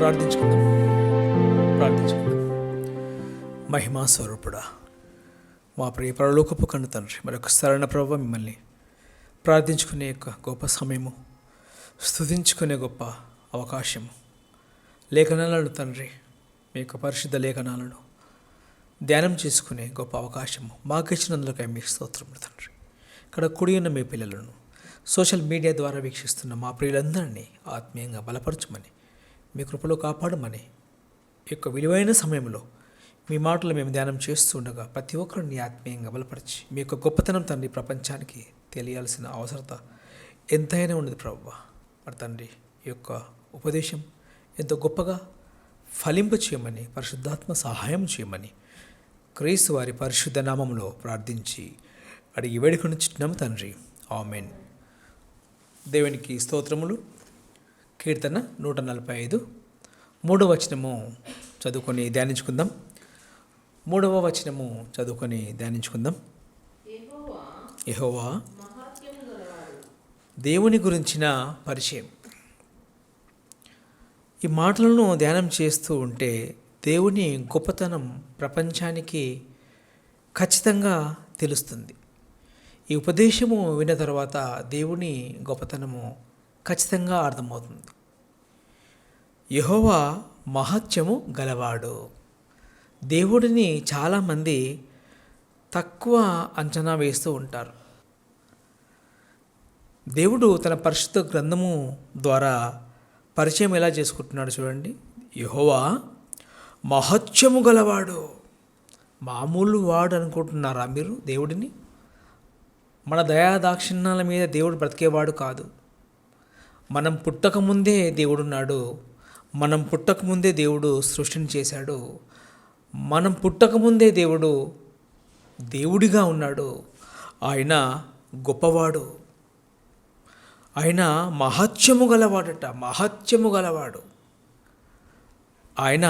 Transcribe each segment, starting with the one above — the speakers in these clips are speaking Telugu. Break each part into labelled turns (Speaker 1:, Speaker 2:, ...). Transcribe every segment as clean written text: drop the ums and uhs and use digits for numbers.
Speaker 1: ప్రార్థించుకుందాం. మహిమా స్వరూపుడా, మా ప్రియ పరలోకపు కన్ను తండ్రి, మరొకసారైన ప్రభువా మిమ్మల్ని ప్రార్థించుకునే యొక్క గొప్ప సమయము, స్తుతించుకునే గొప్ప అవకాశము, లేఖనాలను తండ్రి, మీ యొక్క పరిశుద్ధ లేఖనాలను ధ్యానం చేసుకునే గొప్ప అవకాశము మాకు ఇచ్చినందుకై మీకు స్తోత్రములు తండ్రి. ఇక్కడ కుడి ఉన్న మీ పిల్లలను సోషల్ మీడియా ద్వారా వీక్షిస్తున్న మా ప్రియులందరినీ ఆత్మీయంగా బలపరచమని, మీ కృపలో కాపాడమని, ఈ యొక్క విలువైన సమయంలో మీ మాటలు మేము ధ్యానం చేస్తుండగా ప్రతి ఒక్కరిని ఆత్మీయంగా బలపరిచి మీ యొక్క గొప్పతనం తండ్రి ప్రపంచానికి తెలియాల్సిన అవసరత ఎంతైనా ఉన్నది ప్రభువా. మరి తండ్రి, ఈ యొక్క ఉపదేశం ఎంతో గొప్పగా ఫలింపు చేయమని, పరిశుద్ధాత్మ సహాయం చేయమని క్రీస్తు వారి పరిశుద్ధ నామంలో ప్రార్థించి అడిగి వేడుకొనుచున్నాము తండ్రి, ఆమేన్. దేవునికి స్తోత్రములు. కీర్తన 145 3వ వచనము చదువుకొని ధ్యానించుకుందాం. 3వ వచనము చదువుకొని ధ్యానించుకుందాం. యెహోవా దేవుని గురించిన పరిచయం. ఈ మాటలను ధ్యానం చేస్తూ ఉంటే దేవుని గొప్పతనం ప్రపంచానికి ఖచ్చితంగా తెలుస్తుంది. ఈ ఉపదేశము విన్న తర్వాత దేవుని గొప్పతనము ఖచ్చితంగా అర్థమవుతుంది. యెహోవా మహత్యము గలవాడు. దేవుడిని చాలామంది తక్కువ అంచనా వేస్తూ ఉంటారు. దేవుడు తన పరిశుద్ధ గ్రంథము ద్వారా పరిచయం ఎలా చేసుకుంటున్నాడు చూడండి. యెహోవా మహత్యము గలవాడు. మామూలు వాడు అనుకుంటున్నారా మీరు దేవుడిని? మన దయాదాక్షిణ్యాల మీద దేవుడు బ్రతికేవాడు కాదు. మనం పుట్టకముందే దేవుడున్నాడు. మనం పుట్టకముందే దేవుడు సృష్టిని చేశాడు. మనం పుట్టకముందే దేవుడు దేవుడిగా ఉన్నాడు. ఆయన గొప్పవాడు. ఆయన మహత్యము గలవాడట. మహత్యము గలవాడు. ఆయన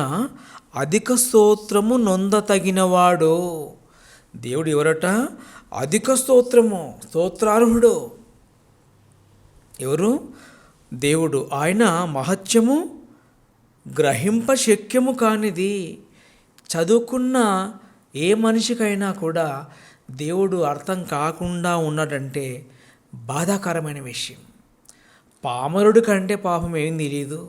Speaker 1: అధిక స్తోత్రము నొందతగినవాడు. దేవుడు ఎవరట? అధిక స్తోత్రము, స్తోత్రార్హుడు. ఎవరు? దేవుడు. ఆయన మహత్యము గ్రహింప శక్యము కానిది. చదువుకున్న ఏ మనిషికైనా కూడా దేవుడు అర్థం కాకుండా ఉన్నాడంటే బాధాకరమైన విషయం. పామరుడి కంటే పాపం ఏం తెలియదు.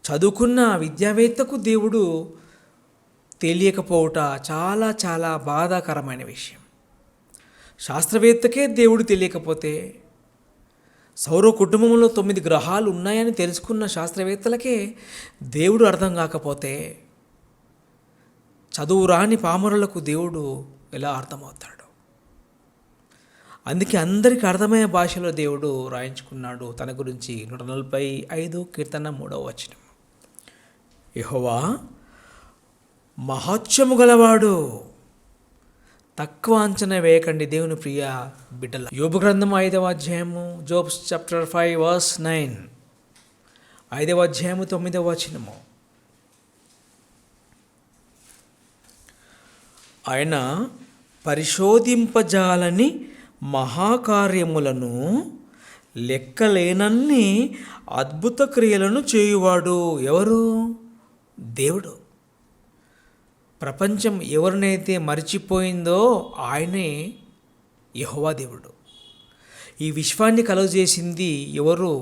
Speaker 1: చదువుకున్న విద్యావేత్తకు దేవుడు తెలియకపోవట చాలా చాలా బాధాకరమైన విషయం. శాస్త్రవేత్తకే దేవుడు తెలియకపోతే, సౌర కుటుంబంలో 9 గ్రహాలు ఉన్నాయని తెలుసుకున్న శాస్త్రవేత్తలకే దేవుడు అర్థం కాకపోతే, చదువు రాని పామరులకు దేవుడు ఎలా అర్థమవుతాడు? అందుకే అందరికీ అర్థమయ్యే భాషలో దేవుడు రాయించుకున్నాడు తన గురించి. 145 కీర్తన 3వ వచనం. యెహోవా మహత్యము గలవాడు. తక్కువ అంచనా వేయకండి దేవుని ప్రియ బిడ్డల. యోబు గ్రంథం 5వ అధ్యాయము, జోబ్స్ చాప్టర్ 5 వర్స్ 9, 5వ అధ్యాయము 9వ వచనము. ఆయన పరిశోధింపజాలని మహాకార్యములను, లెక్కలేనన్ని అద్భుత క్రియలను చేయువాడు. ఎవరు? దేవుడు. ప్రపంచం ఎవరినైతే మరిచిపోయిందో ఆయనే యెహోవా దేవుడు. ఈ విశ్వాన్ని కలుగజేసింది ఎవరు?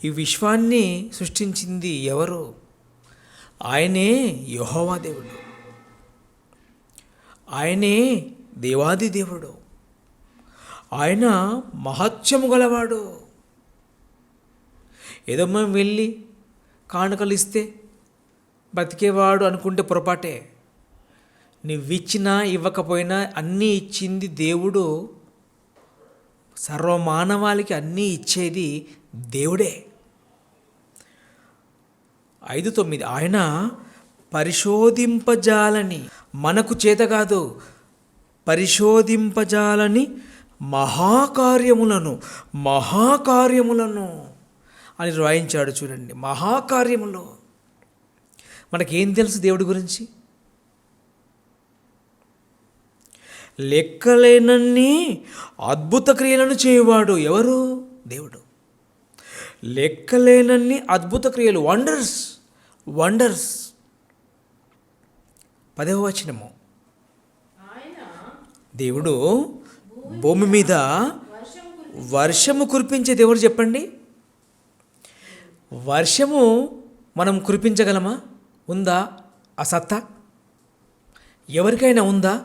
Speaker 1: ఈ విశ్వాన్ని సృష్టించింది ఎవరు? ఆయనే యెహోవా దేవుడు. ఆయనే దేవాది దేవుడు. ఆయన మహత్యము గలవాడు. ఏదో మనం వెళ్ళి కానుకలు ఇస్తే బ్రతికేవాడు అనుకుంటే పొరపాటే. నువ్విచ్చినా ఇవ్వకపోయినా అన్నీ ఇచ్చింది దేవుడు. సర్వమానవాళికి అన్నీ ఇచ్చేది దేవుడే. 5:9 ఆయన పరిశోధింపజాలని, మనకు చేత కాదు, పరిశోధింపజాలని మహాకార్యములను అని రాయించాడు చూడండి. మహాకార్యములు. మనకేం తెలుసు దేవుడి గురించి? లెక్కలేనన్ని అద్భుత క్రియలను చేయువాడు. ఎవరు? దేవుడు. లెక్కలేనన్ని అద్భుత క్రియలు, వండర్స్ వండర్స్. 10వ వచనము, దేవుడు భూమి మీద వర్షము కురిపించేది ఎవరు చెప్పండి? వర్షము మనం కురిపించగలమా? ఉందా ఆ సత్తా? ఎవరికైనా ఉందా?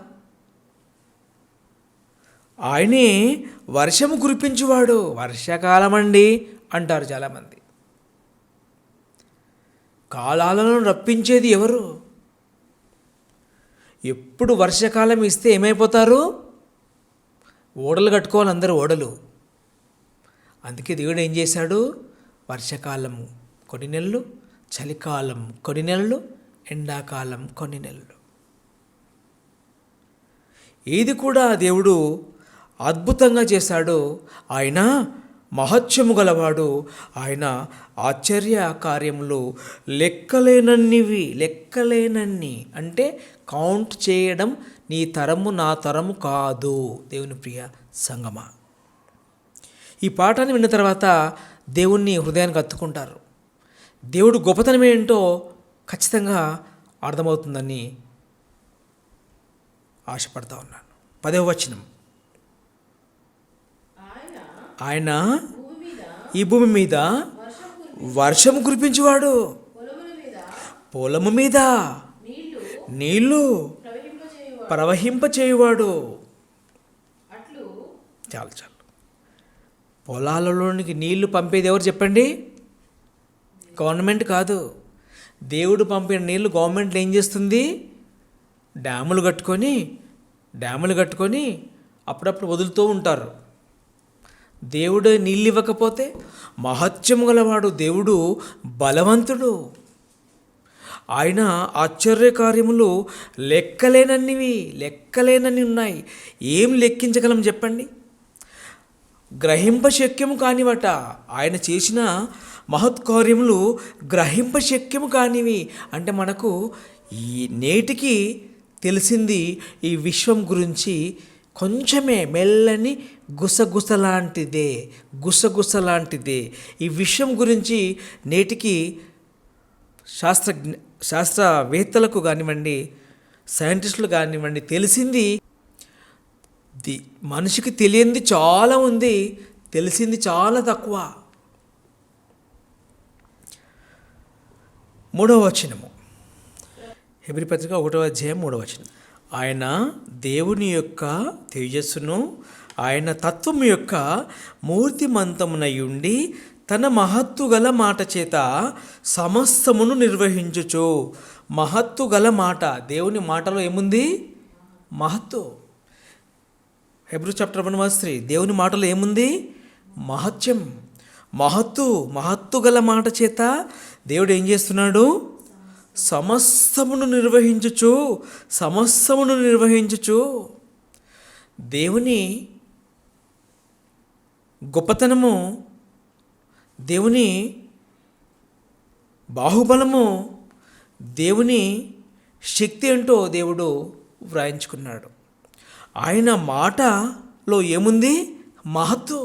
Speaker 1: ఆయనే వర్షము కురిపించువాడు. వర్షాకాలం అండి అంటారు చాలామంది. కాలాలను రప్పించేది ఎవరు? ఎప్పుడు వర్షాకాలం ఇస్తే ఏమైపోతారు? ఓడలు కట్టుకోవాలి అందరూ, ఓడలు. అందుకే దేవుడు ఏం చేశాడు? వర్షాకాలం కొన్ని నెలలు, చలికాలం కొన్ని నెలలు, ఎండాకాలం కొన్ని నెలలు. ఇది కూడా దేవుడు అద్భుతంగా చేశాడు. ఆయన మహత్యము గలవాడు. ఆయన ఆశ్చర్య కార్యములు లెక్కలేనన్ని అంటే కౌంట్ చేయడం నీ తరము నా తరము కాదు. దేవుని ప్రియ సంగమా, ఈ పాఠాన్ని విన్న తర్వాత దేవుణ్ణి హృదయానికి హత్తుకుంటారు. దేవుడు గొప్పతనం ఏంటో ఖచ్చితంగా అర్థమవుతుందని ఆశపడతా ఉన్నాను. 10వ వచనం, ఆయన ఈ భూమి మీద వర్షం కురిపించేవాడు, పొలము మీద నీళ్లు ప్రవహింపచేయువాడు. చాలు చాలు. పొలాలలోనికి నీళ్లు పంపేది ఎవరు చెప్పండి? గవర్నమెంట్ కాదు. దేవుడు పంపిన నీళ్లు గవర్నమెంట్ ఏం చేస్తుంది? డ్యాములు కట్టుకొని అప్పుడప్పుడు వదులుతూ ఉంటారు. దేవుడు నీళ్ళు ఇవ్వకపోతే? మహత్యం గలవాడు దేవుడు, బలవంతుడు. ఆయన ఆశ్చర్యకార్యములు లెక్కలేనన్ని ఉన్నాయి. ఏం లెక్కించగలం చెప్పండి? గ్రహింపశక్యము కానివట. ఆయన చేసిన మహత్కార్యములు గ్రహింపశక్యము కానివి. అంటే మనకు ఈ నేటికి తెలిసింది ఈ విశ్వం గురించి కొంచెమే, మెల్లని గుసగుసలాంటిదే. ఈ విశ్వం గురించి నేటికి శాస్త్రవేత్తలకు కానివ్వండి, సైంటిస్టులు కానివ్వండి, తెలిసింది మనిషికి తెలియంది చాలా ఉంది, తెలిసింది చాలా తక్కువ. 3వ వచనము, హెబ్రీ పత్రిక 1వ అధ్యాయం 3వ వచనం. ఆయన దేవుని యొక్క తేజస్సును, ఆయన తత్వం యొక్క మూర్తిమంతమునయుండి తన మహత్తు గల మాట చేత సమస్తమును నిర్వహించుచు. మహత్తు గల మాట, దేవుని మాటలో ఏముంది? మహత్తు. హెబ్రీ చాప్టర్ 1:3, దేవుని మాటలో ఏముంది? మహత్యం, మహత్తు గల మాట చేత దేవుడు ఏం చేస్తున్నాడు? సమస్తమును నిర్వహించుచు. దేవుని గొప్పతనము, దేవుని బాహుబలము, దేవుని శక్తి ఏంటో దేవుడు వ్రాయించుకున్నాడు. ఆయన మాటలో ఏముంది? మహత్తు.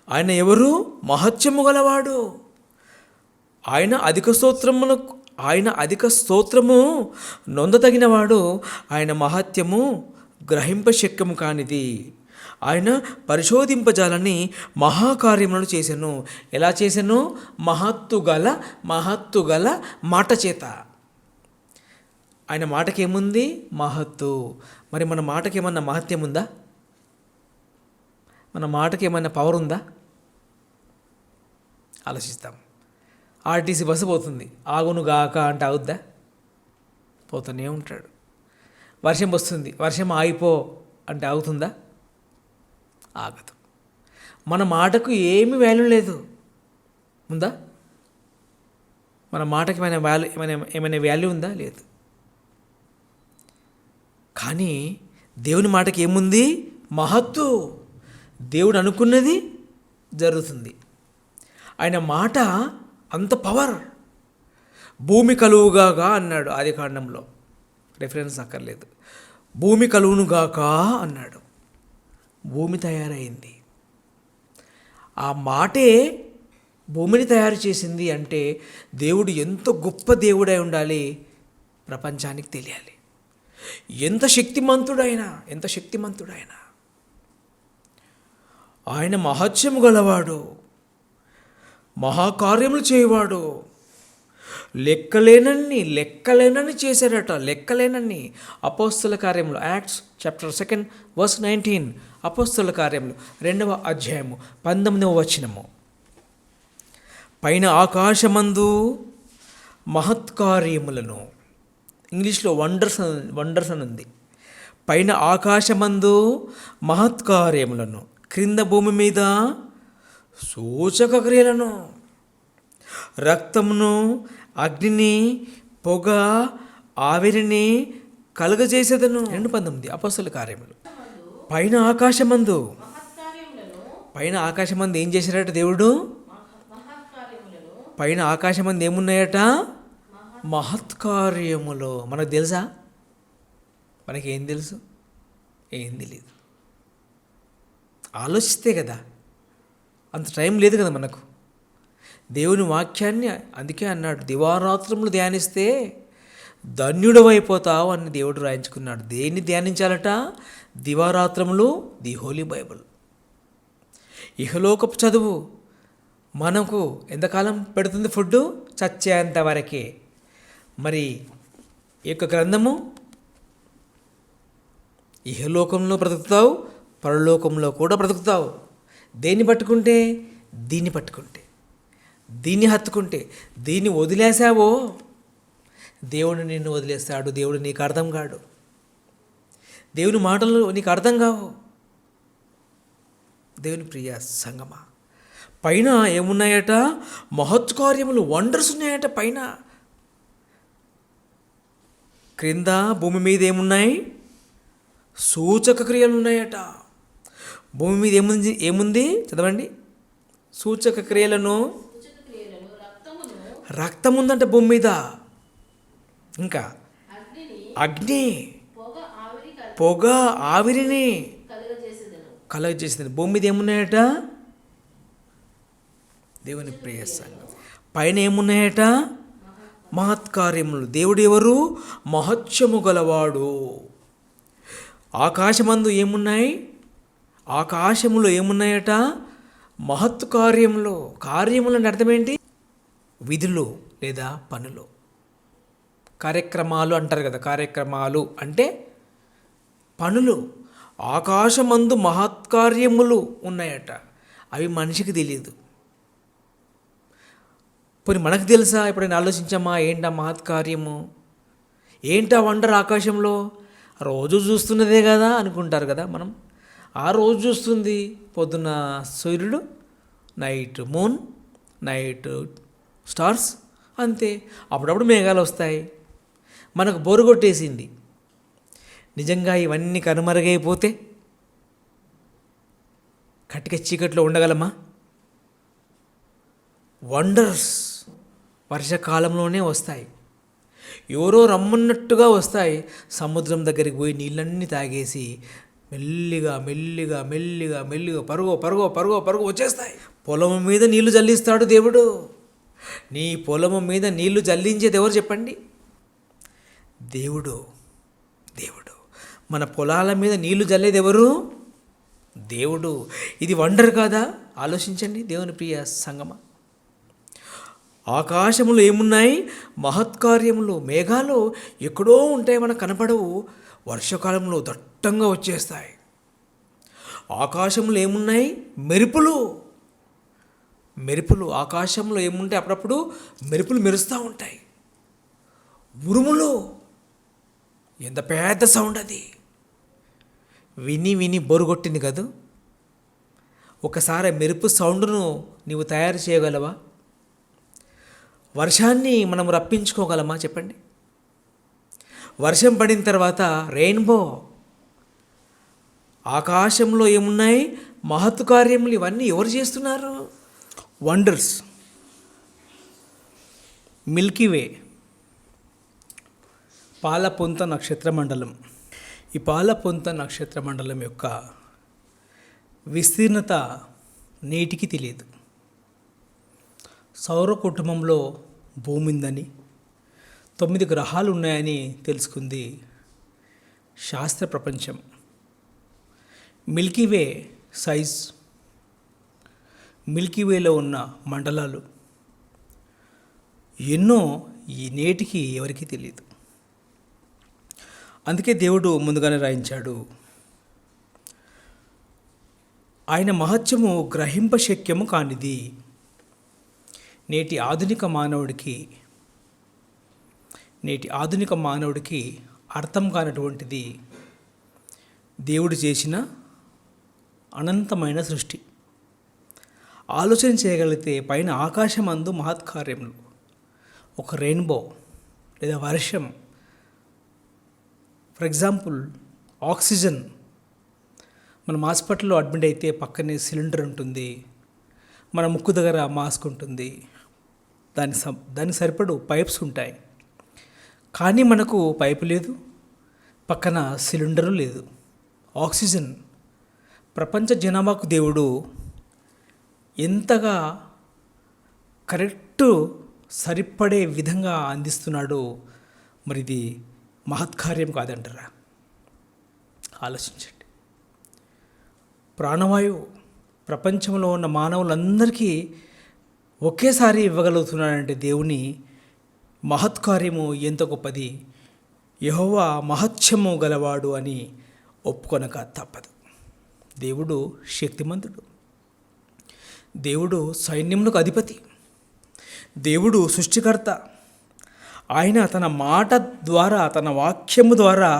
Speaker 1: ఆయన ఎవరు? మహత్యము గలవాడు. ఆయన అధిక స్తోత్రము నొందతగినవాడు. ఆయన మహత్యము గ్రహింపశక్యము కానిది. ఆయన పరిశోధింపజాలని మహాకార్యములను చేసెను. ఎలా చేసెను? మహత్తు గల మాట చేత. ఆయన మాటకి ఏముంది? మహత్తు. మరి మన మాటకి ఏమన్నా మహత్యం ఉందా? మన మాటకి ఏమన్నా పవర్ ఉందా? ఆలోచిస్తాం. ఆర్టీసీ బస్సు పోతుంది, ఆగును గాక అంటే ఆగుద్దా? పోతూనే ఉంటాడు. వర్షం వస్తుంది, వర్షం ఆగిపో అంటే ఆగుతుందా? ఆగదు. మన మాటకు ఏమి వాల్యూ లేదు. ఉందా? మన మాటకి ఏమైనా వాల్యూ ఉందా? లేదు. కానీ దేవుని మాటకి ఏముంది? మహత్తు. దేవుడు అనుకున్నది జరుగుతుంది. ఆయన మాట అంత పవర్. భూమి కలువుగాక అన్నాడు ఆదికాండంలో, రెఫరెన్స్ అక్కర్లేదు. భూమి కలువునుగాక అన్నాడు, భూమి తయారైంది. ఆ మాటే భూమిని తయారు చేసింది అంటే దేవుడు ఎంత గొప్ప దేవుడై ఉండాలి, ప్రపంచానికి తెలియాలి. ఎంత శక్తిమంతుడైనా ఆయన మహత్యము గలవాడు, మహాకార్యములు చేయవాడు. లెక్కలేనన్ని చేశారట, లెక్కలేనన్ని. అపోస్తల కార్యములు, యాక్ట్స్ చాప్టర్ 2 verse 19. అపోస్తల కార్యములు 2వ అధ్యాయము 19వ వచనము. పైన ఆకాశమందు మహత్కార్యములను, ఇంగ్లీష్లో వండర్స్ అని ఉంది. పైన ఆకాశమందు మహత్కార్యములను, క్రింద భూమి మీద సూచక క్రియలను, రక్తమును, అగ్నిని, పొగ, ఆవిరిని కలుగజేసేదను. 2:19 అపోస్తల కార్యములు. పైన ఆకాశమందు ఏం చేశారట దేవుడు? పైన ఆకాశమందు ఏమున్నాయట? మహత్కార్యములు. మనకు తెలుసా? మనకి ఏం తెలుసు? ఏం తెలియదు. ఆలోచిస్తే కదా, అంత టైం లేదు కదా మనకు. దేవుని వాక్యాన్ని అందుకే అన్నాడు, దివారాత్రములు ధ్యానిస్తే ధన్యుడవైపోతావు అని దేవుడు రాయించుకున్నాడు. దేన్ని ధ్యానించాలట? దివారాత్రములు, ది హోలీ బైబుల్. ఇహలోకపు చదువు మనకు ఎంతకాలం పెడుతుంది? ఫుడ్ చచ్చేంత వరకే. మరి ఈ యొక్క గ్రంథము ఇహలోకంలో బ్రతుకుతావు, పరలోకంలో కూడా బ్రతుకుతావు. దేన్ని పట్టుకుంటే? దీన్ని పట్టుకుంటే, దీన్ని హత్తుకుంటే. దీన్ని వదిలేసావో దేవుడు నిన్ను వదిలేస్తాడు. దేవుడు నీకు అర్థం కాడు, దేవుని మాటలు నీకు అర్థం కావు. దేవుని ప్రియ సంగమా, పైన ఏమున్నాయట? మహత్కార్యములు, వండర్స్ ఉన్నాయట పైన. క్రింద భూమి మీద ఏమున్నాయి? సూచక క్రియలు ఉన్నాయట. భూమి మీద ఏముంది చదవండి. సూచక క్రియలను, రక్తం ఉందంట భూమి మీద. ఇంకా అగ్ని, పొగ, ఆవిరిని కలుగజేసింది. భూమి మీద ఏమున్నాయట? దేవుని ప్రియ సంగం, పైన ఏమున్నాయట? మహత్కార్యములు. దేవుడు ఎవరు? మహత్యము గలవాడు. ఆకాశమందు ఏమున్నాయి? ఆకాశములో ఏమున్నాయట? మహత్కార్యములు. కార్యములు అంటే అర్థం ఏంటి? విధులు లేదా పనులు, కార్యక్రమాలు అంటారు కదా. కార్యక్రమాలు అంటే పనులు. ఆకాశమందు మహత్కార్యములు ఉన్నాయట. అవి మనిషికి తెలియదు. పోనీ మనకు తెలుసా? ఎప్పుడైనా ఆలోచించామా? ఏంటా మహత్కార్యము? ఏంటా వండర్ ఆకాశంలో? రోజు చూస్తున్నదే కదా అనుకుంటారు కదా మనం. ఆ రోజు చూస్తుంది పొద్దున్న సూర్యుడు, నైట్ మూన్, నైట్ స్టార్స్, అంతే. అప్పుడప్పుడు మేఘాలు వస్తాయి. మనకు బోరు కొట్టేసింది. నిజంగా ఇవన్నీ కనుమరుగైపోతే కటిక చీకట్లో ఉండగలమా? వండర్స్ వర్షాకాలంలోనే వస్తాయి. ఎవరో రమ్మన్నట్టుగా వస్తాయి. సముద్రం దగ్గరికి పోయి నీళ్ళన్నీ తాగేసి మెల్లిగా మెల్లిగా మెల్లిగా మెల్లిగా పరుగో వచ్చేస్తాయి. పొలం మీద నీళ్లు జల్లిస్తాడు దేవుడు. నీ పొలము మీద నీళ్లు జల్లించేది ఎవరు చెప్పండి? దేవుడు. మన పొలాల మీద నీళ్లు జల్లేది ఎవరు? దేవుడు. ఇది వండర్ కాదా? ఆలోచించండి దేవుని ప్రియ సంగమా. ఆకాశములు ఏమున్నాయి? మహత్కార్యములు. మేఘాలు ఎక్కడో ఉంటాయి, మనకు కనపడవు. వర్షాకాలంలో దట్టంగా వచ్చేస్తాయి. ఆకాశంలో ఏమున్నాయి? మెరుపులు. ఆకాశంలో ఏముంటాయి? అప్పుడప్పుడు మెరుపులు మెరుస్తూ ఉంటాయి. ఉరుములు, ఎంత పెద్ద సౌండ్ అది. విని బొరుగొట్టింది కదా. ఒకసారి మెరుపు సౌండ్ను నీవు తయారు చేయగలవా? వర్షాన్ని మనం రప్పించుకోగలమా చెప్పండి? వర్షం పడిన తర్వాత రెయిన్బో. ఆకాశంలో ఏమున్నాయి? మహత్కార్యములు. ఇవన్నీ ఎవరు చేస్తున్నారు? వండర్స్. మిల్కీవే, పాలపొంత నక్షత్ర మండలం. ఈ పాలపొంత నక్షత్ర మండలం యొక్క విస్తీర్ణత నేటికి తెలియదు. సౌర కుటుంబంలో భూమి ఉందని, 9 గ్రహాలు ఉన్నాయని తెలుసుకుంది శాస్త్ర ప్రపంచం. మిల్కీవే సైజ్, మిల్కీవేలో ఉన్న మండలాలు ఎన్నో ఈ నేటికి ఎవరికీ తెలియదు. అందుకే దేవుడు ముందుగానే రాయించాడు. ఆయన మహత్యము గ్రహింపశక్యము కానిది. నేటి ఆధునిక మానవుడికి అర్థం కానటువంటిది దేవుడు చేసిన అనంతమైన సృష్టి. ఆలోచన చేయగలిగితే పైన ఆకాశమందు మహత్కార్యములు, ఒక రెయిన్బో లేదా వర్షం, ఫర్ ఎగ్జాంపుల్ ఆక్సిజన్. మనం హాస్పిటల్లో అడ్మిట్ అయితే పక్కనే సిలిండర్ ఉంటుంది, మన ముక్కు దగ్గర మాస్క్ ఉంటుంది, దానికి సరిపడు పైప్స్ ఉంటాయి. కానీ మనకు పైపు లేదు, పక్కన సిలిండరు లేదు. ఆక్సిజన్ ప్రపంచ జనాభాకు దేవుడు ఎంతగా కరెక్ట్ సరిపడే విధంగా అందిస్తున్నాడో మరి ఇది మహత్కార్యం కాదంటారా? ఆలోచించండి. ప్రాణవాయువు ప్రపంచంలో ఉన్న మానవులందరికీ ఒకేసారి ఇవ్వగలుగుతున్నాడంటే దేవుని మహత్కార్యము ఎంత గొప్పది. యెహోవా మహత్యము గలవాడు అని ఒప్పుకొనక తప్పదు. దేవుడు శక్తిమంతుడు, దేవుడు సైన్యములకు అధిపతి, దేవుడు సృష్టికర్త. ఆయన తన మాట ద్వారా, తన వాక్యము ద్వారా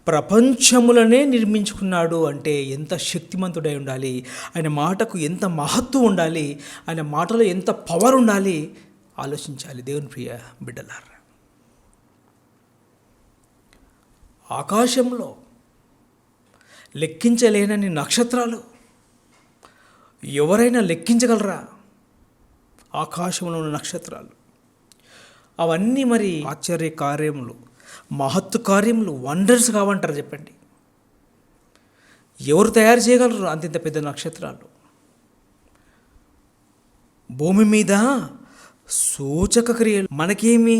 Speaker 1: ప్రపంచములనే నిర్మించుకున్నాడు అంటే ఎంత శక్తిమంతుడై ఉండాలి, ఆయన మాటకు ఎంత మహత్వం ఉండాలి, ఆయన మాటలో ఎంత పవర్ ఉండాలి. ఆలోచించాలి దేవుని ప్రియ బిడ్డలారా. ఆకాశంలో లెక్కించలేనని నక్షత్రాలు ఎవరైనా లెక్కించగలరా? ఆకాశంలో ఉన్న నక్షత్రాలు అవన్నీ మరి ఆశ్చర్య కార్యములు, మహత్తు కార్యములు, వండర్స్ కావంటారు చెప్పండి. ఎవరు తయారు చేయగలరు అంత పెద్ద నక్షత్రాలు? భూమి మీద సూచక క్రియలు, మనకేమి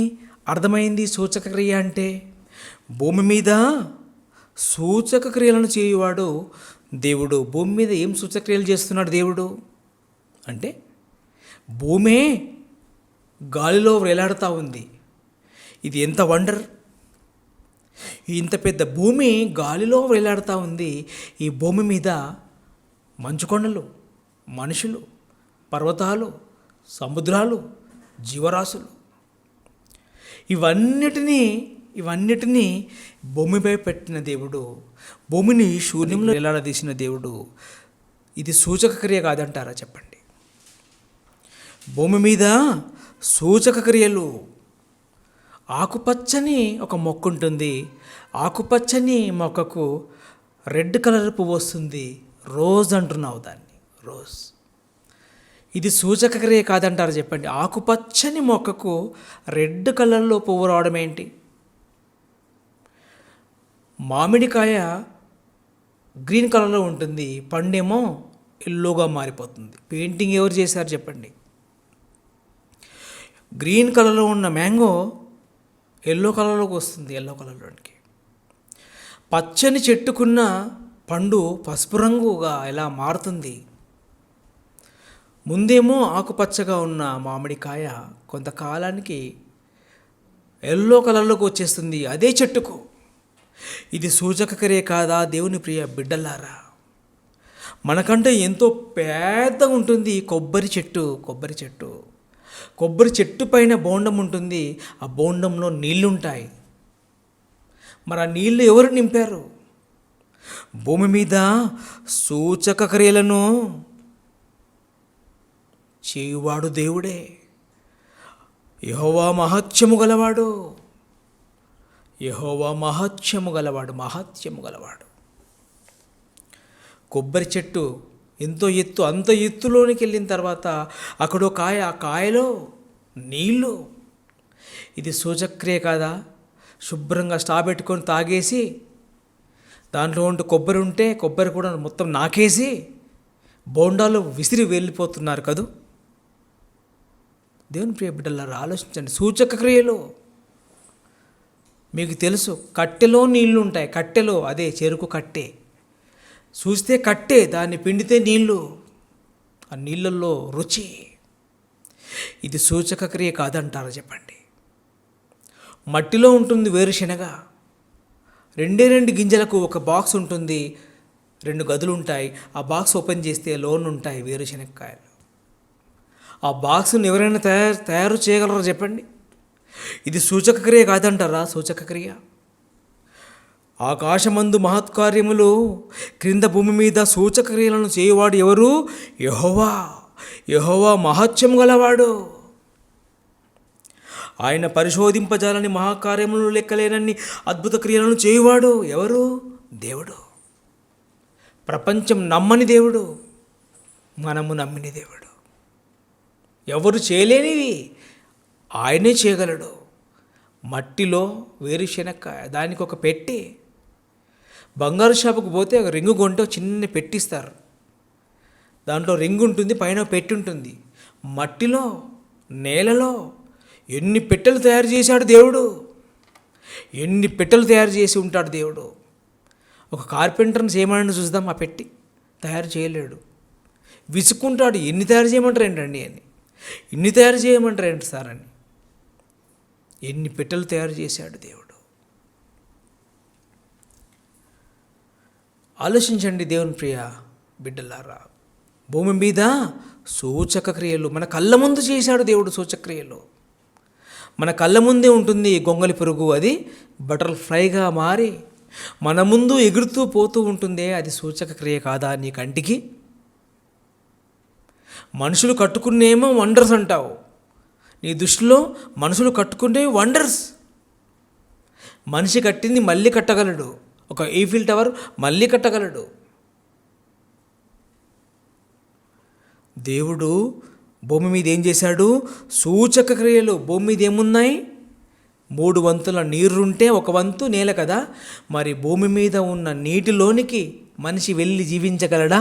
Speaker 1: అర్థమైంది సూచక క్రియ అంటే? భూమి మీద సూచక క్రియలను చేయువాడు దేవుడు. భూమి మీద ఏం సూచక్రియలు చేస్తున్నాడు దేవుడు అంటే, భూమే గాలిలో వేలాడుతూ ఉంది. ఇది ఎంత వండర్! ఇంత పెద్ద భూమి గాలిలో వేలాడుతూ ఉంది. ఈ భూమి మీద మంచుకొండలు, మనుషులు, పర్వతాలు, సముద్రాలు, జీవరాశులు, ఇవన్నిటినీ భూమిపై పెట్టిన దేవుడు, భూమిని శూన్యంలో వేలాడదీసిన దేవుడు. ఇది సూచక క్రియ కాదంటారా చెప్పండి? భూమి మీద సూచక క్రియలు. ఆకుపచ్చని ఒక మొక్క ఉంటుంది, ఆకుపచ్చని మొక్కకు రెడ్ కలర్ పువ్వు వస్తుంది. రోజ్ అంటున్నావు దాన్ని, రోజ్. ఇది సూచక క్రియ కాదంటారు చెప్పండి? ఆకుపచ్చని మొక్కకు రెడ్ కలర్లో పువ్వు రావడం ఏంటి? మామిడికాయ గ్రీన్ కలర్లో ఉంటుంది, పండేమో ఎల్లోగా మారిపోతుంది. పెయింటింగ్ ఎవరు చేశారు చెప్పండి? గ్రీన్ కలర్లో ఉన్న మ్యాంగో ఎల్లో కలర్లోకి వస్తుంది, ఎల్లో కలర్లోనికి. పచ్చని చెట్టుకున్న పండు పసుపు రంగుగా ఎలా మారుతుంది? ముందేమో ఆకుపచ్చగా ఉన్న మామిడికాయ కొంతకాలానికి ఎల్లో కలర్లోకి వచ్చేస్తుంది అదే చెట్టుకు. ఇది సూచక క్రియ కాదా దేవుని ప్రియ బిడ్డలారా? మనకంటే ఎంతో పెద్దగా ఉంటుంది కొబ్బరి చెట్టు పైన బోండం ఉంటుంది, ఆ బోండంలో నీళ్లుంటాయి. మరి ఆ నీళ్లు ఎవరు నింపారు? భూమి మీద సూచక క్రియలను చేయువాడు దేవుడే. యెహోవా మహత్యము గలవాడు, మహత్యము గలవాడు. కొబ్బరి చెట్టు ఎంతో ఎత్తు, అంత ఎత్తులోనికి వెళ్ళిన తర్వాత అక్కడో కాయ, ఆ కాయలో నీళ్ళు. ఇది సూచక్రియ కాదా? శుభ్రంగా స్టా పెట్టుకొని తాగేసి దాంట్లో ఉంటే కొబ్బరి ఉంటే కొబ్బరి కూడా మొత్తం నాకేసి బోండాలు విసిరి వెళ్ళిపోతున్నారు కదూ. దేవుని ప్రియ బిడ్డలారా, ఆలోచించండి. సూచక క్రియలు మీకు తెలుసు, కట్టెలో నీళ్లు ఉంటాయి. కట్టెలో, అదే చెరుకు కట్టె, చూస్తే కట్టె, దాన్ని పిండితే నీళ్ళు, ఆ నీళ్ళల్లో రుచి. ఇది సూచక క్రియ కాదంటారా చెప్పండి? మట్టిలో ఉంటుంది వేరుశెనగ, 2 గింజలకు ఒక బాక్స్ ఉంటుంది, 2 గదులు ఉంటాయి. ఆ బాక్స్ ఓపెన్ చేస్తే లోన్ ఉంటాయి వేరుశెనగకాయలు. ఆ బాక్స్ని ఎవరైనా తయారు చేయగలరా చెప్పండి? ఇది సూచక క్రియ కాదంటారా? సూచక క్రియ. ఆకాశమందు మహత్కార్యములు, క్రింద భూమి మీద సూచక క్రియలను చేయువాడు ఎవరు? యెహోవా. యెహోవా మహత్యం గలవాడు. ఆయన పరిశోధింపజాలని మహాకార్యములు లెక్కలేనన్ని అద్భుత క్రియలను చేయువాడు ఎవరు? దేవుడు. ప్రపంచం నమ్మని దేవుడు, మనము నమ్మిన దేవుడు. ఎవరు చేయలేనివి ఆయనే చేయగలడు. మట్టిలో వేరుశెనక్కాయ, దానికి ఒక పెట్టి. బంగారు షాపుకు పోతే ఒక రింగు కొంటే చిన్న పెట్టిస్తారు, దాంట్లో రింగు ఉంటుంది, పైన పెట్టి ఉంటుంది. మట్టిలో, నేలలో ఎన్ని పెట్టెలు తయారు చేశాడు దేవుడు, ఎన్ని పెట్టెలు తయారు చేసి ఉంటాడు దేవుడు. ఒక కార్పెంటర్ని చేయమని చూద్దాం, ఆ పెట్టి తయారు చేయలేడు, విసుక్కుంటాడు. ఎన్ని తయారు చేయమంటారు ఏంటండి అని, ఇన్ని తయారు చేయమంటారు ఏంటి సార్ అని. ఎన్ని పెట్టెలు తయారు చేశాడు దేవుడు. ఆలోచించండి దేవుని ప్రియ బిడ్డలారా. భూమి మీద సూచక క్రియలు మన కళ్ళ ముందు చేశాడు దేవుడు. సూచక క్రియలు మన కళ్ళ ముందే ఉంటుంది. గొంగలి పురుగు అది బటర్ఫ్లైగా మారి మన ముందు ఎగురుతూ పోతూ ఉంటుందే, అది సూచక క్రియ కాదా నీ కంటికి? మనుషులు కట్టుకునేమో వండర్స్ అంటావు. నీ దృష్టిలో మనుషులు కట్టుకునే వండర్స్. మనిషి కట్టింది మళ్ళీ కట్టగలడు. ఒక ఈఫిల్ టవర్ మళ్ళీ కట్టగలడు. దేవుడు భూమి మీద ఏం చేశాడు? సూచక క్రియలు. భూమి మీద ఏమున్నాయి? 3 వంతుల నీరుంటే 1 వంతు నేల కదా. మరి భూమి మీద ఉన్న నీటిలోనికి మనిషి వెళ్ళి జీవించగలడా?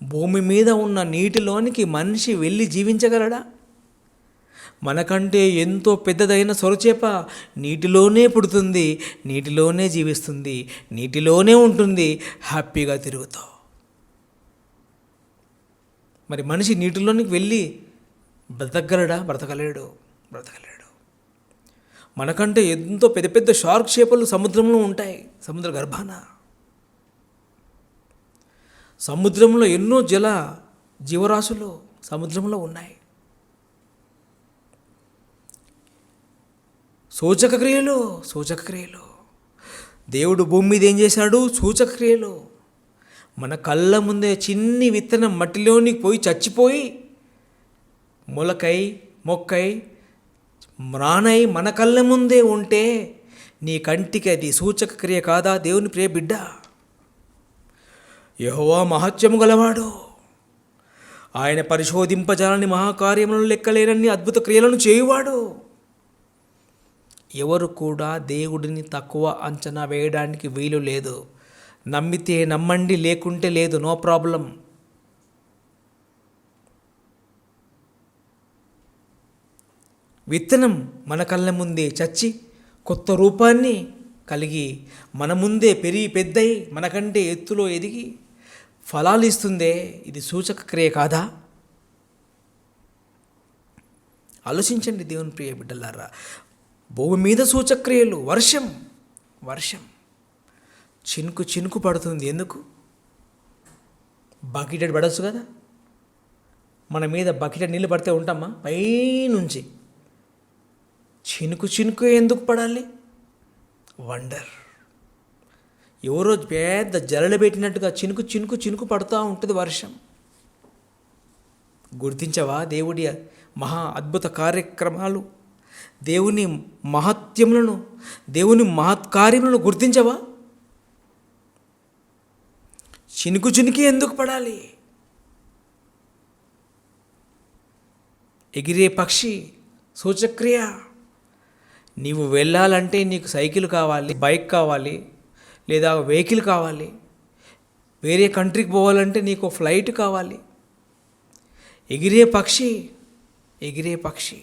Speaker 1: భూమి మీద ఉన్న నీటిలోనికి మనిషి వెళ్ళి జీవించగలడా? మనకంటే ఎంతో పెద్దదైన సొరచేప నీటిలోనే పుడుతుంది, నీటిలోనే జీవిస్తుంది, నీటిలోనే ఉంటుంది, హ్యాపీగా తిరుగుతావు. మరి మనిషి నీటిలోనికి వెళ్ళి బ్రతకగలడా? బ్రతకలేడు. మనకంటే ఎంతో పెద్ద పెద్ద షార్క్ చేపలు సముద్రంలో ఉంటాయి, సముద్ర గర్భాన. సముద్రంలో ఎన్నో జీవరాశులు సముద్రంలో ఉన్నాయి. సూచక క్రియలు. దేవుడు భూమి మీద ఏం చేశాడు? సూచక క్రియలు. మన కళ్ళ ముందే చిన్ని విత్తనం మట్టిలోనికి పోయి చచ్చిపోయి మొక్కై మ్రానై మన కళ్ళ ముందే ఉంటే నీ కంటికి అది సూచక క్రియ కాదా? దేవుని ప్రియ బిడ్డ, యెహోవా మహత్యము గలవాడు. ఆయన పరిశోధింపజాలని మహాకార్యములను లెక్కలేనన్ని అద్భుత క్రియలను చేయువాడు. ఎవరు కూడా దేవుడిని తక్కువ అంచనా వేయడానికి వీలు లేదు. నమ్మితే నమ్మండి, లేకుంటే లేదు, నో ప్రాబ్లం. విత్తనం మన కళ్ళ ముందే చచ్చి కొత్త రూపాన్ని కలిగి మన ముందే పెరిగి పెద్దయి మనకంటే ఎత్తులో ఎదిగి ఫలాలు ఇస్తుందే, ఇది సూచక క్రియ కాదా? ఆలోచించండి దేవుని ప్రియ బిడ్డలారా. భూమి మీద సూచక్రియలు. వర్షం చినుకు పడుతుంది. ఎందుకు? బకెటెడ్ పడవచ్చు కదా. మన మీద బకెటెడ్ నీళ్ళు పడితే ఉంటామా? పైనుంచి చినుకు ఎందుకు పడాలి? వండర్. ఎవరో పెద్ద జలలు పెట్టినట్టుగా చినుకు పడుతూ ఉంటుంది వర్షం. గుర్తించవా దేవుడి మహా అద్భుత కార్యక్రమాలు, దేవుని మహత్యములను, దేవుని మహత్కార్యములను గుర్తించవా? చినుకు ఎందుకు పడాలి? ఎగిరే పక్షి సూచక్రియ. నీవు వెళ్ళాలంటే నీకు సైకిల్ కావాలి, బైక్ కావాలి, లేదా వెహికల్ కావాలి. వేరే కంట్రీకి పోవాలంటే నీకు ఫ్లైట్ కావాలి. ఎగిరే పక్షి, ఎగిరే పక్షి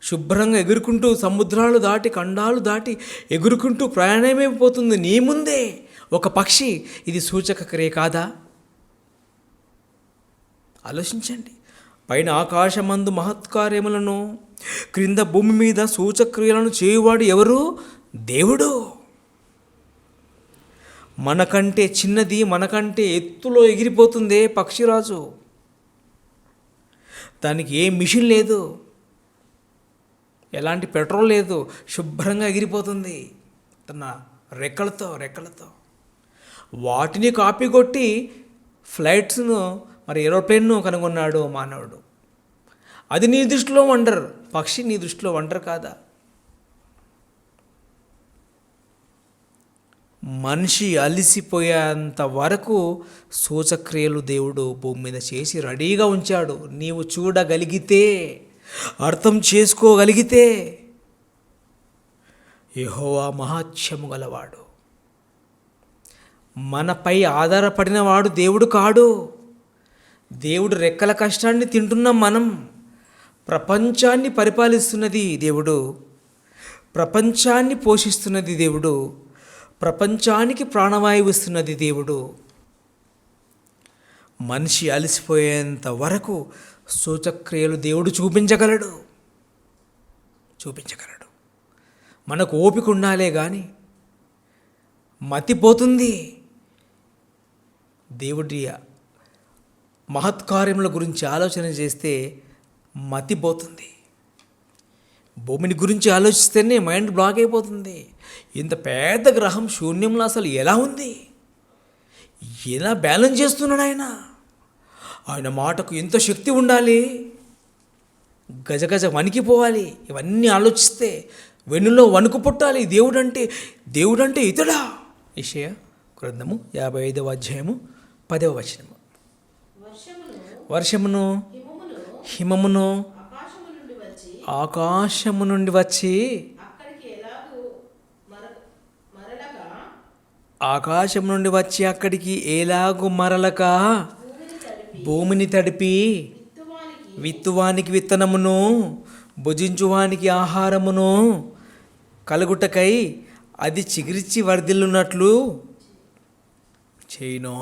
Speaker 1: శుభ్రంగా ఎగురుకుంటూ సముద్రాలు దాటి ఖండాలు దాటి ఎగురుకుంటూ ప్రయాణమైపోతుంది నీ ముందే ఒక పక్షి. ఇది సూచక క్రియ కాదా? ఆలోచించండి. పైన ఆకాశమందు మహత్కార్యములను, క్రింద భూమి మీద సూచక్రియలను చేయువాడు ఎవరు? దేవుడు. మనకంటే చిన్నది, మనకంటే ఎత్తులో ఎగిరిపోతుందే పక్షిరాజు. దానికి ఏ మిషన్ లేదు, ఎలాంటి పెట్రోల్ లేదు, శుభ్రంగా ఎగిరిపోతుంది తన రెక్కలతో. వాటిని కాపీ కొట్టి ఫ్లైట్స్ను మరి ఏరోప్లేన్ను కనుగొన్నాడు మానవుడు. అది నీ దృష్టిలో వండర్, పక్షి నీ దృష్టిలో వండర్ కాదా? మనిషి అలిసిపోయేంత వరకు సూచక్రియలు దేవుడు భూమి మీద చేసి రెడీగా ఉంచాడు. నీవు చూడగలిగితే, అర్థం చేసుకోగలిగితే యెహోవా మహాత్మ్యము గలవాడు. మనపై ఆధారపడినవాడు దేవుడు కాడు. దేవుడు రెక్కల కష్టాన్ని తింటున్నాం మనం. ప్రపంచాన్ని పరిపాలిస్తున్నది దేవుడు, ప్రపంచాన్ని పోషిస్తున్నది దేవుడు, ప్రపంచానికి ప్రాణవాయువు ఇస్తున్నది దేవుడు. మనిషి అలసిపోయేంత వరకు సూచక్రియలు దేవుడు చూపించగలడు. మనకు ఓపిక ఉండాలే కానీ మతిపోతుంది. దేవుడి మహత్కార్యముల గురించి ఆలోచన చేస్తే మతిపోతుంది. భూమిని గురించి ఆలోచిస్తేనే మైండ్ బ్లాక్ అయిపోతుంది. ఇంత పెద్ద గ్రహం శూన్యంలో అసలు ఎలా ఉంది, ఎలా బ్యాలెన్స్ చేస్తున్నాడు ఆయన మాటకు ఎంత శక్తి ఉండాలి, గజగజ వణికిపోవాలి. ఇవన్నీ ఆలోచిస్తే వెన్నులో వణుకు పుట్టాలి. దేవుడంటే ఇతడా? యెషయా గ్రంథము 55వ అధ్యాయము 10వ వచనము. వర్షమును హిమమును ఆకాశము నుండి వచ్చి అక్కడికి ఎలాగు మరలక భూమిని తడిపి విత్తువానికి విత్తనమును, భుజించువానికి ఆహారమును కలుగుటకై అది చిగిరిచి వర్ధిల్లున్నట్లు చేయును.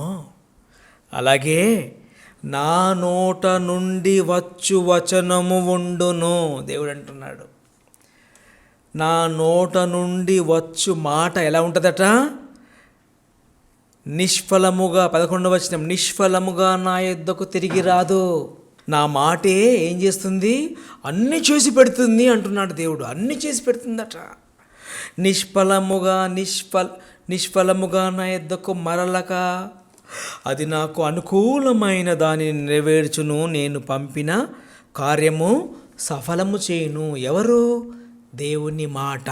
Speaker 1: అలాగే నా నోట నుండి వచ్చు వచనము ఉండును. దేవుడు అంటున్నాడు, నా నోట నుండి వచ్చు మాట ఎలా ఉంటుందట? నిష్ఫలముగా, 11వ వచనం, నిష్ఫలముగా నా యొద్దకు తిరిగి రాదు. నా మాటే ఏం చేస్తుంది? అన్నీ చేసి పెడుతుంది అంటున్నాడు దేవుడు. అన్నీ చేసి పెడుతుందట. నిష్ఫలముగా నా యొద్దకు మరలక అది నాకు అనుకూలమైన దానిని నెరవేర్చును. నేను పంపిన కార్యము సఫలము చేయును. ఎవరు? దేవుని మాట.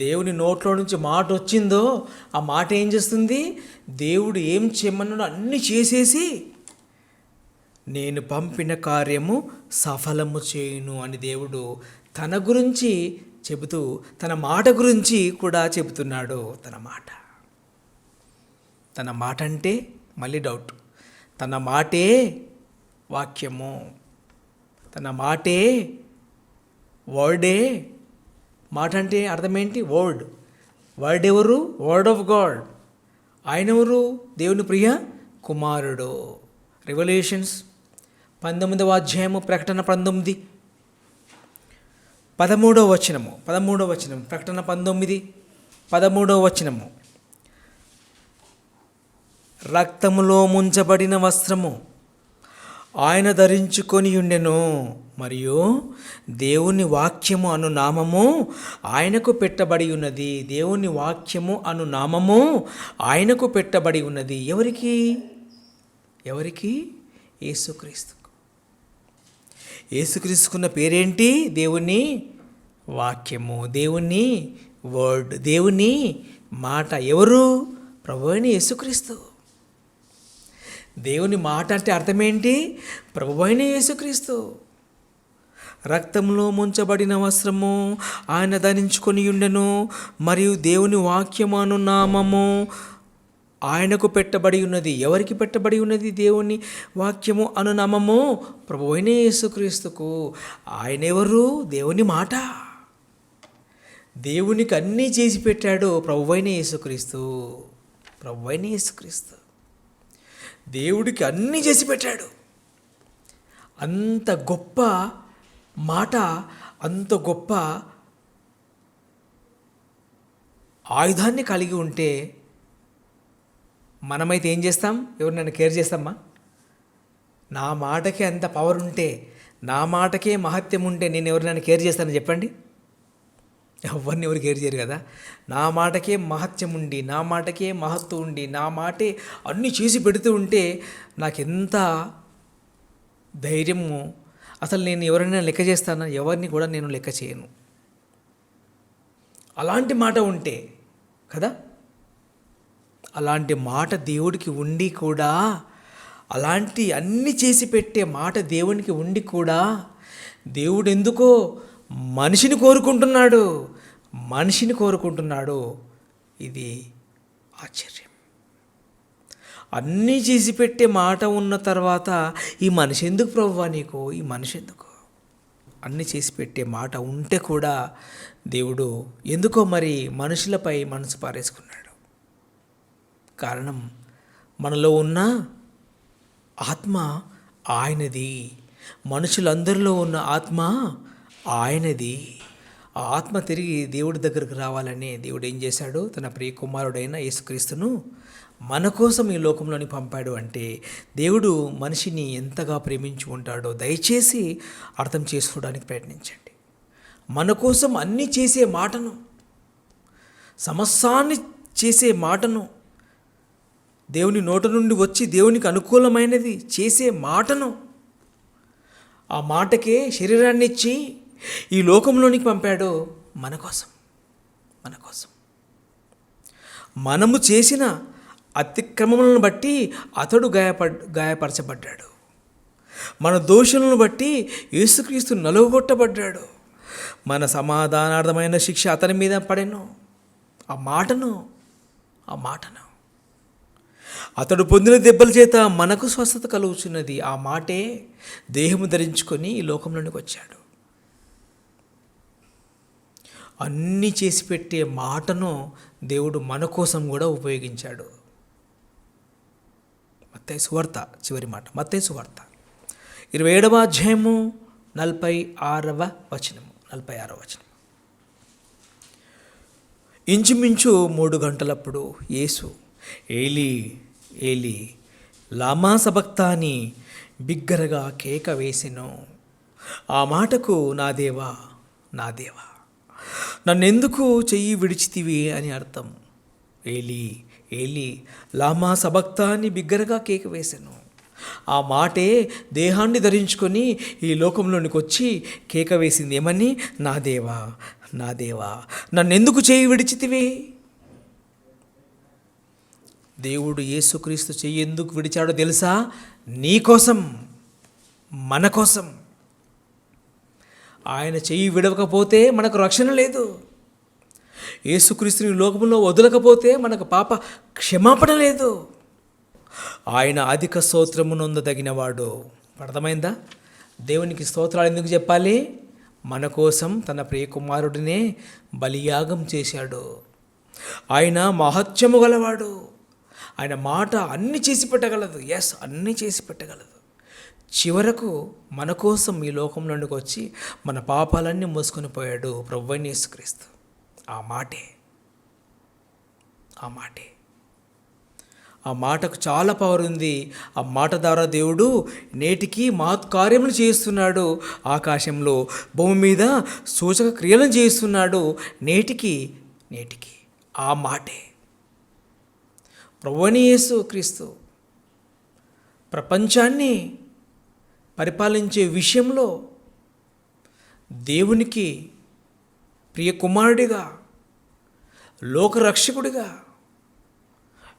Speaker 1: దేవుని నోట్లో నుంచి మాట వచ్చిందో ఆ మాట ఏం చేస్తుంది? దేవుడు ఏం చేయమన్నాడో అన్నీ చేసేసి నేను పంపిన కార్యము సఫలము చేయును అని దేవుడు తన గురించి చెబుతూ తన మాట గురించి కూడా చెబుతున్నాడు. తన మాట అంటే మళ్ళీ డౌట్. తన మాటే వాక్యము, తన మాటే వర్డే. మాట అంటే అర్థం ఏంటి? వర్డ్ ఎవరు? Word of God. ఆయన ఎవరు? దేవుని ప్రియ కుమారుడు. రెవల్యూషన్స్ 19వ అధ్యాయము, ప్రకటన 19, 13వ వచనము. ప్రకటన 19, 13వ వచనము. రక్తములో ముంచబడిన వస్త్రము ఆయన ధరించుకొని ఉండెను, మరియు దేవుని వాక్యము అను నామము ఆయనకు పెట్టబడి ఉన్నది. దేవుని వాక్యము అను నామము ఆయనకు పెట్టబడి ఉన్నది. ఎవరికి? యేసుక్రీస్తుకున్న పేరేంటి? దేవుని వాక్యము, దేవుని వర్డ్, దేవుని మాట. ఎవరు? ప్రభువైన యేసుక్రీస్తు. దేవుని మాట అంటే అర్థమేంటి? ప్రభువైన యేసుక్రీస్తు. రక్తంలో ముంచబడిన వస్త్రము ఆయన ధరించుకొని ఉండెను, మరియు దేవుని వాక్యము అను నామము ఆయనకు పెట్టబడి ఉన్నది. ఎవరికి పెట్టబడి ఉన్నది? దేవుని వాక్యము అను నామము ప్రభువైన యేసుక్రీస్తుకు. ఆయన ఎవరు? దేవుని మాట. దేవునికి అన్నీ చేసి పెట్టాడు ప్రభువైన యేసుక్రీస్తు. ప్రభువైన యేసుక్రీస్తు దేవుడికి అన్నీ చేసి పెట్టాడు. అంత గొప్ప మాట, అంత గొప్ప ఆయుధాన్ని కలిగి ఉంటే మనమైతే ఏం చేస్తాం? ఎవరినైనా కేర్ చేస్తామా? నా మాటకే అంత పవర్ ఉంటే, నా మాటకే మహత్యం ఉంటే నేను ఎవరినైనా కేర్ చేస్తానని చెప్పండి? ఎవరిని ఎవరు కేర్ చేయరు కదా. నా మాటకే మహత్యం ఉండి, నా మాటకే మహత్వం ఉండి, నా మాటే అన్నీ చేసి పెడుతూ ఉంటే నాకెంత ధైర్యము. అసలు నేను ఎవరైనా లెక్క చేస్తానా? ఎవరిని కూడా నేను లెక్క చేయను. అలాంటి మాట ఉంటే కదా, అలాంటి మాట దేవుడికి ఉండి కూడా, అలాంటి అన్ని చేసి పెట్టే మాట దేవునికి ఉండి కూడా దేవుడు ఎందుకో మనిషిని కోరుకుంటున్నాడు. మనిషిని కోరుకుంటున్నాడు. ఇది ఆశ్చర్యం. అన్నీ చేసి పెట్టే మాట ఉన్న తర్వాత ఈ మనిషి ఎందుకు ప్రభువా నీకు? ఈ మనిషి ఎందుకు? అన్నీ చేసి పెట్టే మాట ఉంటే కూడా దేవుడు ఎందుకో మరి మనుషులపై మనసు పారేసుకున్నాడు. కారణం, మనలో ఉన్న ఆత్మ ఆయనది. మనుషులందరిలో ఉన్న ఆత్మ ఆయనది. ఆ ఆత్మ తిరిగి దేవుడి దగ్గరకు రావాలని దేవుడు ఏం చేశాడు? తన ప్రియ కుమారుడైన యేసుక్రీస్తును మన కోసం ఈ లోకంలోని పంపాడు. అంటే దేవుడు మనిషిని ఎంతగా ప్రేమించి ఉంటాడో దయచేసి అర్థం చేసుకోవడానికి ప్రయత్నించండి. మన కోసం అన్నీ చేసే మాటను, సమస్తాన్ని చేసే మాటను, దేవుని నోట నుండి వచ్చి దేవునికి అనుకూలమైనది చేసే మాటను, ఆ మాటకే శరీరాన్ని ఇచ్చి ఈ లోకంలోనికి పంపాడు మన కోసం. మన కోసం మనము చేసిన అతిక్రమములను బట్టి అతడు గాయపరచబడ్డాడు. మన దోషులను బట్టి యేసుక్రీస్తు నలుగొట్టబడ్డాడు. మన సమాధానార్థమైన శిక్ష అతని మీద పడెను. ఆ మాటను అతడు పొందిన దెబ్బల చేత మనకు స్వస్థత కలుగుచున్నది. ఆ మాటే దేహము ధరించుకొని ఈ లోకంలోనికి వచ్చాడు. అన్నీ చేసి పెట్టే మాటను దేవుడు మన కోసం కూడా ఉపయోగించాడు. మత్తయి సువార్త చివరి మాట, మత్తయి సువార్త 27వ అధ్యాయము 46వ వచనము. ఇంచుమించు 3 గంటలప్పుడు యేసు ఏలీ ఏలీ లామా సబక్తాని బిగ్గరగా కేక వేసెను. ఆ మాటకు నా దేవా నా దేవా నన్నెందుకు చెయ్యి విడిచితివి అని అర్థం. ఏలీ ఏలీ లామా సబక్తాని బిగ్గరగా కేక వేసెను. ఆ మాటే దేహాన్ని ధరించుకొని ఈ లోకంలోనికి వచ్చి కేక వేసింది. ఏమని? నా దేవా నా దేవా నన్నెందుకు చెయ్యి విడిచితివి. దేవుడు యేసుక్రీస్తు చెయ్యి ఎందుకు విడిచాడో తెలుసా? నీ కోసం, మన కోసం. ఆయన చెయ్యి విడవకపోతే మనకు రక్షణ లేదు. యేసుక్రీస్తుని లోకంలో వదలకపోతే మనకు పాప క్షమాపణ లేదు. ఆయన అధిక స్తోత్రము నొందదగినవాడు. అర్థమైందా? దేవునికి స్తోత్రాలు ఎందుకు చెప్పాలి? మన కోసం తన ప్రియ కుమారుడినే బలియాగం చేశాడు. ఆయన మహత్యము గలవాడు. ఆయన మాట అన్నీ చేసి పెట్టగలదు. అన్నీ చేసి పెట్టగలదు. చివరకు మన కోసం ఈ లోకంలోనికి వచ్చి మన పాపాలన్నీ మోసుకొని పోయాడు ప్రభువైన యేసుక్రీస్తు. ఆ మాటకు చాలా పవర్ ఉంది. ఆ మాట ద్వారా దేవుడు నేటికి మహత్కార్యములు చేస్తున్నాడు. ఆకాశంలో, భూమి మీద సూచక క్రియలను చేస్తున్నాడు. నేటికి ఆ మాటే ప్రభువైన యేసుక్రీస్తు ప్రపంచాన్ని పరిపాలించే విషయంలో దేవునికి ప్రియ కుమారుడిగా, లోకరక్షకుడిగా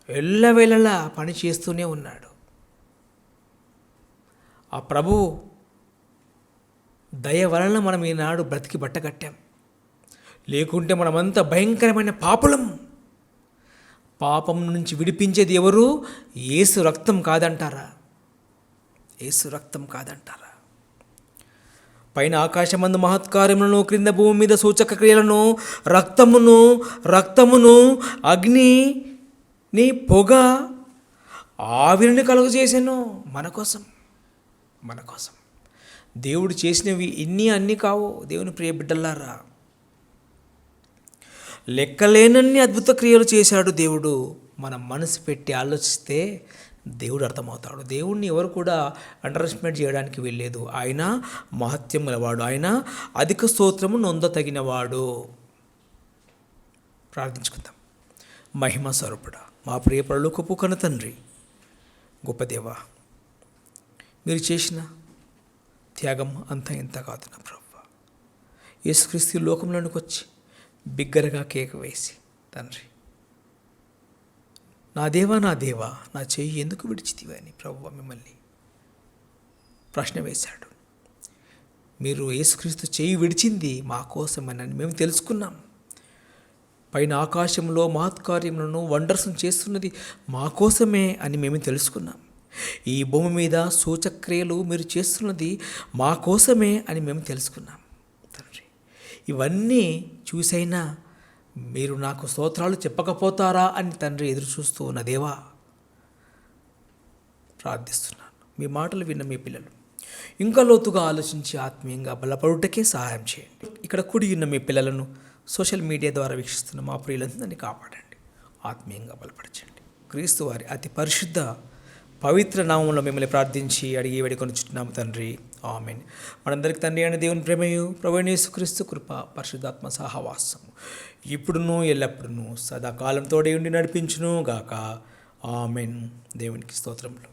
Speaker 1: ఎల్లవేళలా పని చేస్తూనే ఉన్నాడు. ఆ ప్రభు దయ వలన మనం ఈనాడు బ్రతికి బట్టగట్టాం. లేకుంటే మనమంతా భయంకరమైన పాపం నుంచి విడిపించేది ఎవరు? యేసు రక్తం కాదంటారా? యేసు రక్తం కాదంటారా? పైన ఆకాశమందు మహత్కార్యములను, క్రింద భూమి మీద సూచక క్రియలను, రక్తమును అగ్నిని, పొగ, ఆవిరిని కలుగజేసాను మన కోసం. దేవుడు చేసినవి అన్నీ కావు దేవుని ప్రియ బిడ్డలారా. లెక్కలేనన్ని అద్భుత క్రియలు చేశాడు దేవుడు. మనం మనసు పెట్టి ఆలోచిస్తే దేవుడు అర్థమవుతాడు. దేవుణ్ణి ఎవరు కూడా అండర్ ఎస్టిమేట్ చేయడానికి వెళ్ళలేదు. ఆయన మహత్యం గలవాడు, ఆయన అధిక స్తోత్రము నొందతగినవాడు. ప్రార్థించుకుందాం. మహిమ స్వరూపుడా, మా ప్రియ పరలోకపు కన్న తండ్రి, గొప్ప దేవా, మీరు చేసిన త్యాగం అంతా ఇంత కాదు నా ప్రభువా. యేసుక్రీస్తు లోకంలోనికి వచ్చి బిగ్గరగా కేక వేసి, తండ్రి, నా దేవా నా చెయ్యి ఎందుకు విడిచితివి అని ప్రభువా మిమ్మల్ని ప్రశ్న వేశాడు. మీరు యేసుక్రీస్తు చెయ్యి విడిచింది మా కోసమని మేము తెలుసుకున్నాం. పైన ఆకాశంలో మహత్కార్యములను, వండర్స్ను చేస్తున్నది మా కోసమే అని మేము తెలుసుకున్నాం. ఈ భూమి మీద సూచక్రియలు మీరు చేస్తున్నది మా కోసమే అని మేము తెలుసుకున్నాం. తండ్రి, ఇవన్నీ చూసైనా మీరు నాకు స్తోత్రాలు చెప్పకపోతారా అని తండ్రి ఎదురు చూస్తూ ఉన్న దేవా, ప్రార్థిస్తున్నాను. మీ మాటలు విన్న మీ పిల్లలు ఇంకా లోతుగా ఆలోచించి ఆత్మీయంగా బలపడుటకే సహాయం చేయండి. ఇక్కడ కూడి ఉన్న మీ పిల్లలను సోషల్ మీడియా ద్వారా వీక్షిస్తున్న మా ప్రియులందరినీ కాపాడండి, ఆత్మీయంగా బలపరచండి. క్రీస్తు వారి అతి పరిశుద్ధ పవిత్ర నామంలో మిమ్మల్ని ప్రార్థించి అడిగి వేడుకొనుచున్నాము తండ్రి, ఆమేన్. మనందరికి తండ్రి అయిన దేవుని ప్రేమయు, ప్రభువైన యేసుక్రీస్తు కృప, పరిశుద్ధాత్మ సహవాసము ఇప్పుడును ఎల్లప్పుడూ సదాకాలంతో ఉండి నడిపించును గాక. ఆమేన్. దేవునికి స్తోత్రములు.